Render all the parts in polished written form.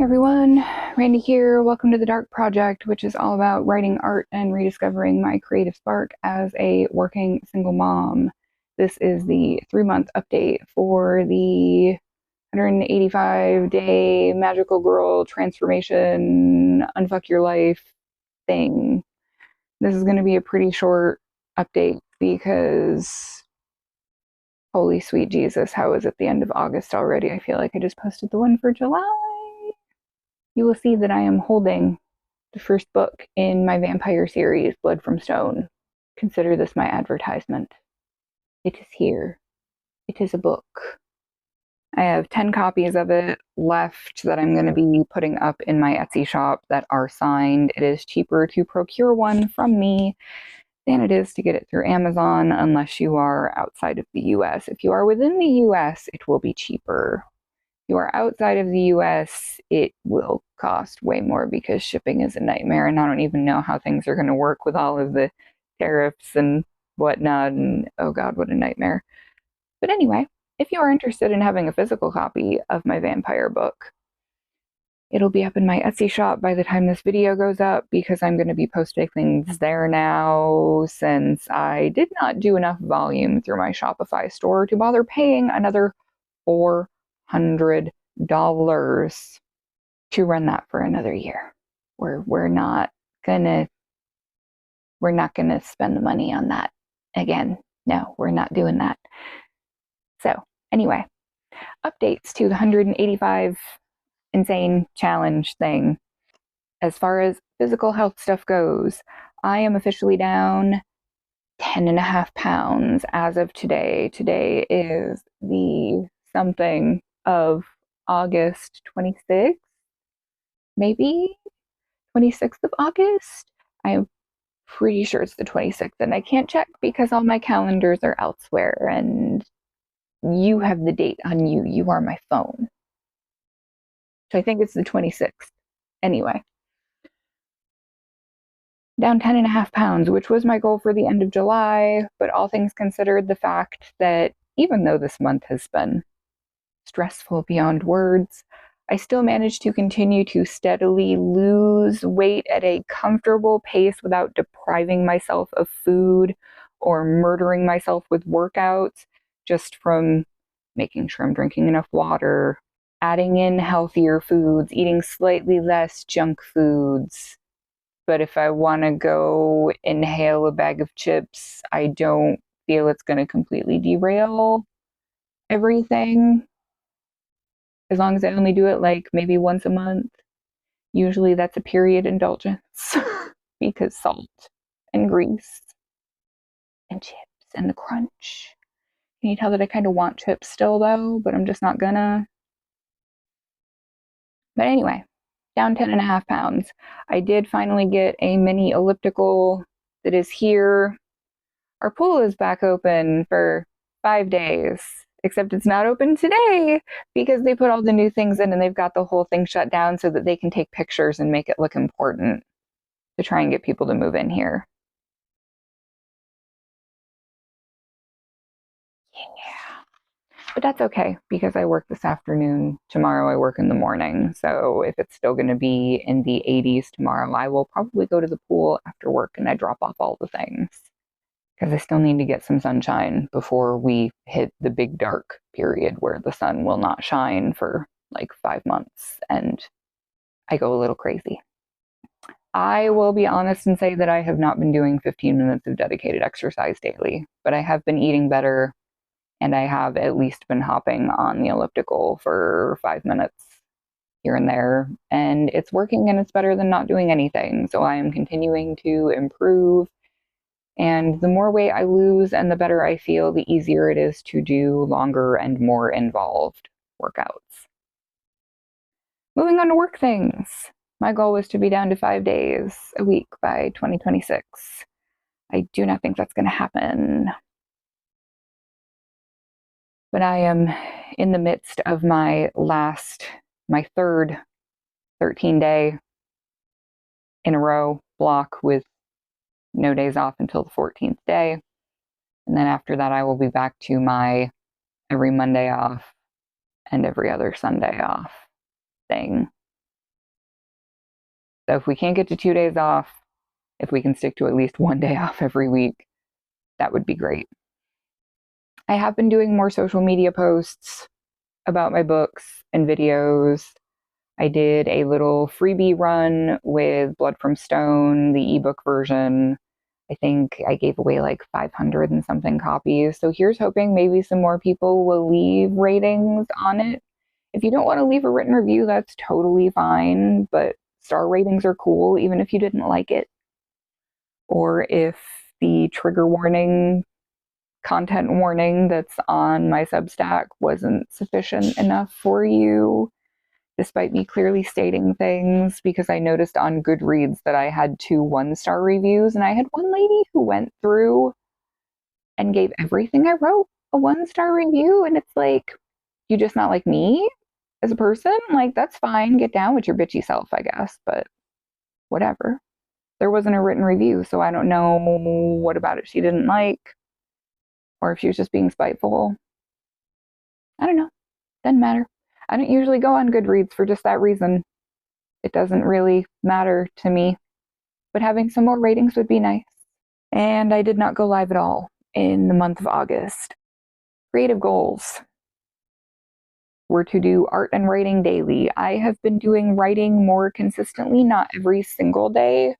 Hey everyone, Randy here. Welcome to the Darq Project, which is all about writing art and rediscovering my creative spark as a working single mom. This is the 3-month update for the 185-day magical girl transformation, unfuck your life thing. This is going to be a pretty short update because holy sweet Jesus, how is it the end of August already? I feel like I just posted the one for July. You will see that I am holding the first book in my vampire series, Blood from Stone. Consider this my advertisement. It is here. It is a book. I have 10 copies of it left that I'm going to be putting up in my Etsy shop that are signed. It is cheaper to procure one from me than it is to get it through Amazon unless you are outside of the US. If you are within the US, it will be cheaper. You are outside of the US, it will cost way more because shipping is a nightmare, and I don't even know how things are going to work with all of the tariffs and whatnot, and oh god, what a nightmare. But anyway, if you are interested in having a physical copy of my vampire book, it'll be up in my Etsy shop by the time this video goes up because I'm going to be posting things there now since I did not do enough volume through my Shopify store to bother paying another $400 to run that for another year. We're not gonna spend the money on that again. No, we're not doing that. So anyway, updates to the 185 insane challenge thing. As far as physical health stuff goes, I am officially down 10.5 pounds as of today. Today is the something of August 26th, maybe 26th of August. I'm pretty sure it's the 26th, and I can't check because all my calendars are elsewhere, and you have the date on you. You are my phone. So I think it's the 26th. Anyway, down 10.5 pounds, which was my goal for the end of July, but all things considered, the fact that even though this month has been stressful beyond words, I still managed to continue to steadily lose weight at a comfortable pace without depriving myself of food or murdering myself with workouts, just from making sure I'm drinking enough water, adding in healthier foods, eating slightly less junk foods. But if I want to go inhale a bag of chips, I don't feel it's going to completely derail everything. As long as I only do it like maybe once a month. Usually that's a period indulgence because salt and grease and chips and the crunch. Can you tell that I kind of want chips still though, but I'm just not gonna? But anyway, down 10.5 pounds. I did finally get a mini elliptical that is here. Our pool is back open for 5 days, except it's not open today because they put all the new things in and they've got the whole thing shut down so that they can take pictures and make it look important to try and get people to move in here. Yeah. But that's okay because I work this afternoon. Tomorrow I work in the morning. So if it's still going to be in the 80s tomorrow, I will probably go to the pool after work and I drop off all the things. Because I still need to get some sunshine before we hit the big dark period where the sun will not shine for like 5 months and I go a little crazy. I will be honest and say that I have not been doing 15 minutes of dedicated exercise daily, but I have been eating better and I have at least been hopping on the elliptical for 5 minutes here and there, and it's working and it's better than not doing anything. So I am continuing to improve. And the more weight I lose and the better I feel, the easier it is to do longer and more involved workouts. Moving on to work things. My goal was to be down to 5 days a week by 2026. I do not think that's going to happen. But I am in the midst of my third 13-day in a row block with no days off until the 14th day. And then after that, I will be back to my every Monday off and every other Sunday off thing. So if we can't get to 2 days off, if we can stick to at least 1 day off every week, that would be great. I have been doing more social media posts about my books and videos. I did a little freebie run with Blood from Stone, the ebook version. I think I gave away like 500 and something copies. So here's hoping maybe some more people will leave ratings on it. If you don't want to leave a written review, that's totally fine, but star ratings are cool, even if you didn't like it. Or if the trigger warning, content warning that's on my Substack wasn't sufficient enough for you, despite me clearly stating things, because I noticed on Goodreads that I had 2 1-star reviews, and I had one lady who went through and gave everything I wrote a 1-star review, and it's like, you just not like me as a person? Like, that's fine. Get down with your bitchy self, I guess, but whatever. There wasn't a written review, so I don't know what about it she didn't like, or if she was just being spiteful. I don't know. Doesn't matter. I don't usually go on Goodreads for just that reason. It doesn't really matter to me, but having some more ratings would be nice. And I did not go live at all in the month of August. Creative goals were to do art and writing daily. I have been doing writing more consistently, not every single day,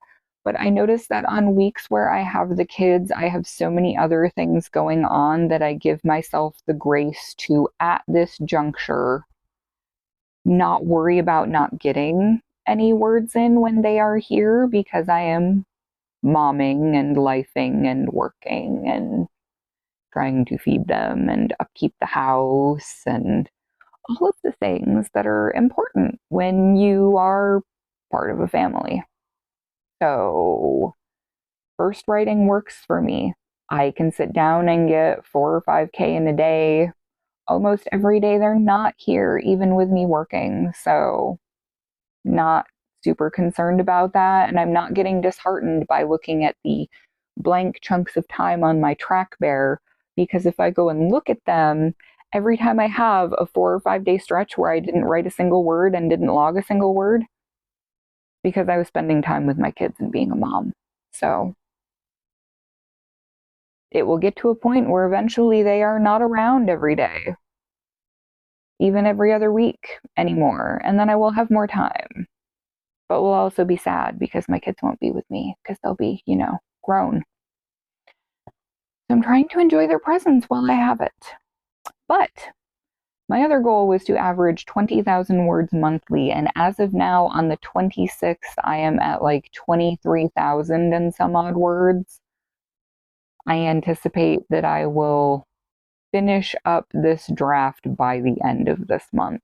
but I noticed that on weeks where I have the kids, I have so many other things going on that I give myself the grace to, at this juncture, not worry about not getting any words in when they are here, because I am momming and lifing and working and trying to feed them and upkeep the house and all of the things that are important when you are part of a family. So, first writing works for me. I can sit down and get 4 or 5K in a day almost every day they're not here, even with me working. So, not super concerned about that. And I'm not getting disheartened by looking at the blank chunks of time on my track bear, because if I go and look at them, every time I have a 4 or 5 day stretch where I didn't write a single word and didn't log a single word, because I was spending time with my kids and being a mom. So it will get to a point where eventually they are not around every day, even every other week anymore. And then I will have more time. But will also be sad because my kids won't be with me because they'll be, grown. So I'm trying to enjoy their presence while I have it. But my other goal was to average 20,000 words monthly. And as of now, on the 26th, I am at like 23,000 and some odd words. I anticipate that I will finish up this draft by the end of this month.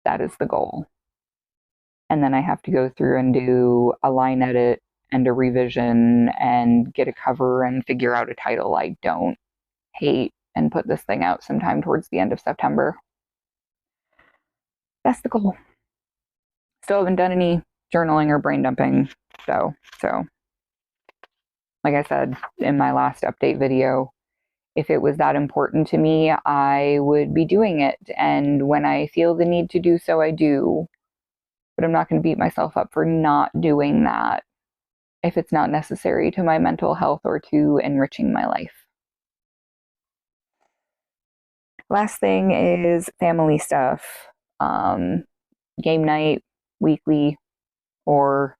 That is the goal. And then I have to go through and do a line edit and a revision and get a cover and figure out a title I don't hate and put this thing out sometime towards the end of September. That's the goal. Still haven't done any journaling or brain dumping, though. So, like I said in my last update video, if it was that important to me, I would be doing it. And when I feel the need to do so, I do. But I'm not going to beat myself up for not doing that if it's not necessary to my mental health or to enriching my life. Last thing is family stuff. Game night, weekly, or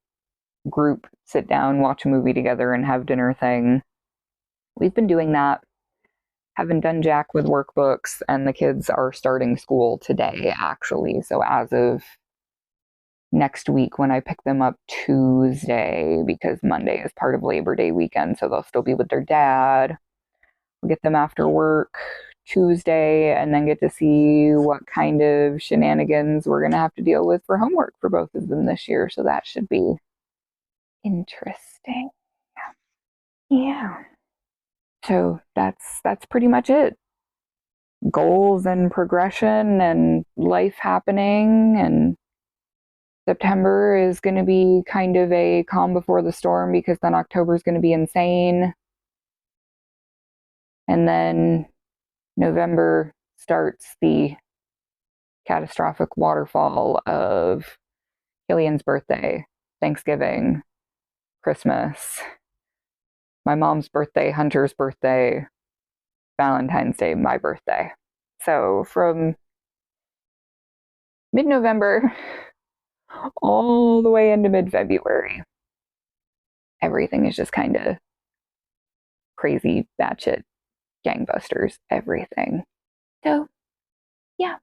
group sit down, watch a movie together, and have dinner thing. We've been doing that. Haven't done jack with workbooks, and the kids are starting school today, actually. So as of next week, when I pick them up Tuesday, because Monday is part of Labor Day weekend, so they'll still be with their dad. We'll get them after work Tuesday and then get to see what kind of shenanigans we're going to have to deal with for homework for both of them this year. So that should be interesting. Yeah. So that's pretty much it. Goals and progression and life happening, and September is going to be kind of a calm before the storm, because then October is going to be insane. And then November starts the catastrophic waterfall of Killian's birthday, Thanksgiving, Christmas, my mom's birthday, Hunter's birthday, Valentine's Day, my birthday. So from mid-November all the way into mid-February, everything is just kind of crazy, batshit, gangbusters, everything. So, yeah.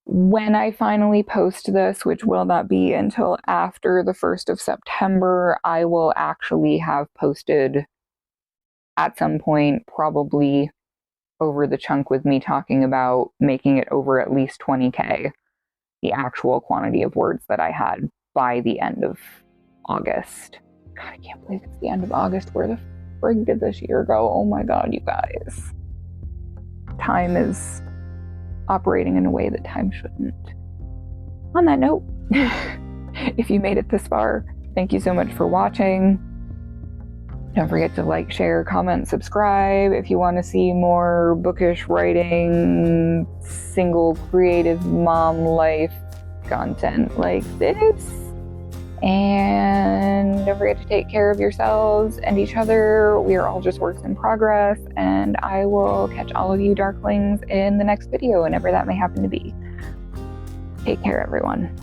When I finally post this, which will not be until after the 1st of September, I will actually have posted at some point, probably over the chunk with me talking about making it over at least 20K, the actual quantity of words that I had by the end of August. God, I can't believe it's the end of August. Where the frig did this year go? Oh my God, you guys. Time is operating in a way that time shouldn't. On that note, if you made it this far, thank you so much for watching. Don't forget to like, share, comment, subscribe if you want to see more bookish writing, single creative mom life content like this. And don't forget to take care of yourselves and each other. We are all just works in progress, and I will catch all of you Darklings in the next video, whenever that may happen to be. Take care, everyone.